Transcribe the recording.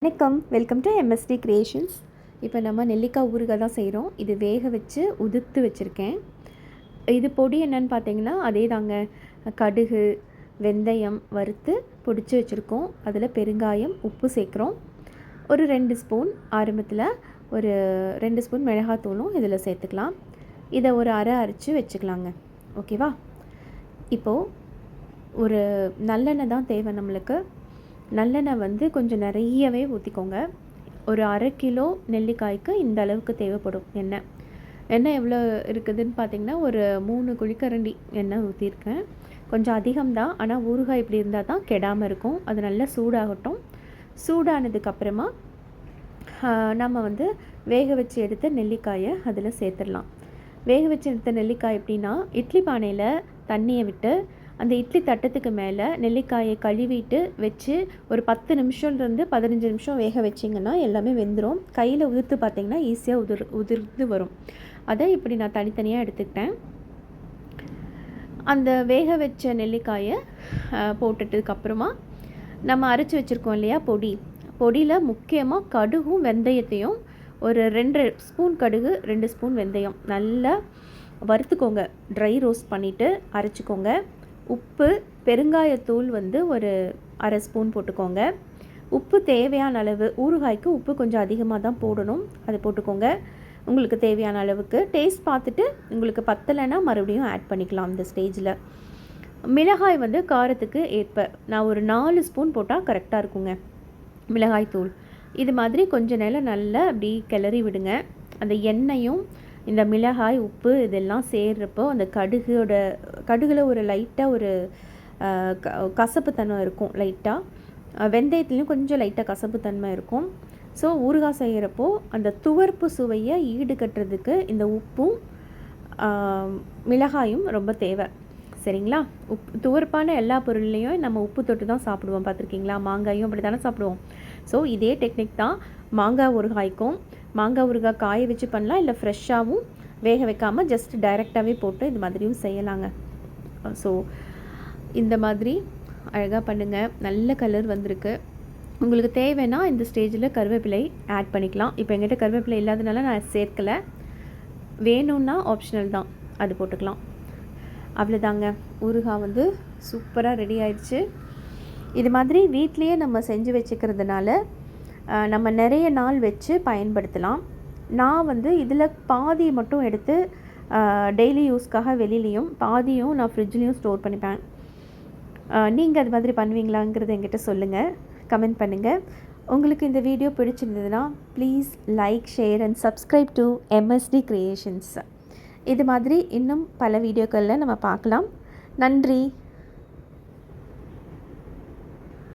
வணக்கம், welcome to MST creations. இப்போ நம்ம நெல்லிக்காய் ஊறுகாய் தான் செய்கிறோம். இது வேக வச்சு உதிர்த்து வச்சுருக்கேன். இது பொடி என்னன்னு பார்த்தீங்கன்னா அதே தாங்க. கடுகு, வெந்தயம் வறுத்து பொடிச்சு வச்சுருக்கோம். அதில் பெருங்காயம், உப்பு சேர்க்குறோம். ஒரு 2 ஸ்பூன் ஆரம்பத்தில் ஒரு 2 ஸ்பூன் மிளகாத்தூளும் இதில் சேர்த்துக்கலாம். இதை ஒரு அரை அரைச்சி வச்சுக்கலாங்க. ஓகேவா? இப்போது ஒரு நல்லெண்ணெய் தான் தேவை நம்மளுக்கு. நல்லெண்ணெய் வந்து கொஞ்சம் நிறையவே ஊற்றிக்கோங்க. ஒரு 1/2 கிலோ நெல்லிக்காய்க்கு இந்த அளவுக்கு தேவைப்படும் எண்ணெய். எண்ணெய் எவ்வளோ இருக்குதுன்னு பார்த்திங்கன்னா ஒரு 3 குழிக்கரண்டி எண்ணெய் ஊற்றிருக்கேன். கொஞ்சம் அதிகம்தான், ஆனால் ஊறுகாய் இப்படி இருந்தால் தான் கெடாமல் இருக்கும். அது நல்லா சூடாகட்டும். சூடானதுக்கப்புறமா நம்ம வந்து வேக வச்சு எடுத்த நெல்லிக்காயை அதில் சேர்த்துடலாம். வேக வச்சு எடுத்த நெல்லிக்காய் எப்படின்னா, இட்லி பானையில் தண்ணியை விட்டு அந்த இட்லி தட்டத்துக்கு மேலே நெல்லிக்காயை கழுவிட்டு வச்சு ஒரு 10 நிமிஷம்லேருந்து 15 நிமிஷம் வேக வச்சிங்கன்னா எல்லாமே வெந்துடும். கையில் உதிர்த்து பார்த்திங்கன்னா ஈஸியாக உதிர்ந்து வரும். அதை இப்படி நான் தனித்தனியாக எடுத்துக்கிட்டேன். அந்த வேக வச்ச நெல்லிக்காயை போட்டுட்டதுக்கப்புறமா நம்ம அரைச்சி வச்சுருக்கோம் இல்லையா பொடியில் முக்கியமாக கடுகும் வெந்தயத்தையும் ஒரு 2 ஸ்பூன் கடுகு 2 ஸ்பூன் வெந்தயம் நல்லா வறுத்துக்கோங்க. ட்ரை ரோஸ்ட் பண்ணிவிட்டு அரைச்சிக்கோங்க. உப்பு, பெருங்காயத்தூள் வந்து ஒரு 1/2 ஸ்பூன் போட்டுக்கோங்க. உப்பு தேவையான அளவு, ஊறுகாய்க்கு உப்பு கொஞ்சம் அதிகமாக தான் போடணும், அது போட்டுக்கோங்க. உங்களுக்கு தேவையான அளவுக்கு டேஸ்ட் பார்த்துட்டு உங்களுக்கு பத்தலைன்னா மறுபடியும் ஆட் பண்ணிக்கலாம் இந்த ஸ்டேஜில். மிளகாய் வந்து காரத்துக்கு ஏற்ப நான் ஒரு 4 ஸ்பூன் போட்டால் கரெக்டாக இருக்குங்க மிளகாய் தூள். இது மாதிரி கொஞ்சம் நேரம் நல்லா அப்படி கிளறி விடுங்க. அந்த எண்ணெயும் இந்த மிளகாய், உப்பு இதெல்லாம் சேர்றப்போ அந்த கடுகில் ஒரு லைட்டாக ஒரு கசப்பு தன்மை இருக்கும். லைட்டாக வெந்தயத்துலேயும் கொஞ்சம் லைட்டாக கசப்பு தன்மை இருக்கும். ஸோ ஊறுகாய் செய்கிறப்போ அந்த துவர்ப்பு சுவையை ஈடுகட்டுறதுக்கு இந்த உப்பும் மிளகாயும் ரொம்ப தேவை. சரிங்களா? துவர்ப்பான எல்லா பொருள்லேயும் நம்ம உப்பு தொட்டு தான் சாப்பிடுவோம், பார்த்துருக்கீங்களா? மாங்காயும் அப்படி தானே சாப்பிடுவோம். ஸோ இதே டெக்னிக் தான் மாங்காய் ஊறுகாய்க்கும். மாங்காய் ஊறுகாய் காய வச்சு பண்ணலாம், இல்லை ஃப்ரெஷ்ஷாகவும் வேக வைக்காமல் ஜஸ்ட் டைரெக்டாகவே போட்டு இது மாதிரியும் செய்யலாங்க. ஸோ இந்த மாதிரி அழகாக பண்ணுங்கள். நல்ல கலர் வந்திருக்கு. உங்களுக்கு தேவைன்னா இந்த ஸ்டேஜில் கருவேப்பிலை ஆட் பண்ணிக்கலாம். இப்போ எங்கிட்ட கருவேப்பிலை இல்லாதனால நான் சேர்க்கலை. வேணும்னா ஆப்ஷனல் தான், அது போட்டுக்கலாம். அவ்வளோதாங்க, ஊறுகாய் வந்து சூப்பராக ரெடி ஆயிடுச்சு. இது மாதிரி வீட்லேயே நம்ம செஞ்சு வச்சுக்கிறதுனால நம்ம நிறைய நாள் வச்சு பயன்படுத்தலாம். நான் வந்து இதில் பாதி மட்டும் எடுத்து டெய்லி யூஸ்க்காக வெளியிலையும் பாதியும் நான் ஃப்ரிட்ஜ்லேயும் ஸ்டோர் பண்ணிப்பேன். நீங்கள் அது மாதிரி பண்ணுவீங்களாங்கிறது என்கிட்ட சொல்லுங்கள், கமெண்ட் பண்ணுங்கள். உங்களுக்கு இந்த வீடியோ பிடிச்சிருந்ததுன்னா please like, share and subscribe to MST creations. இது மாதிரி இன்னும் பல வீடியோக்களில் நம்ம பார்க்கலாம். நன்றி.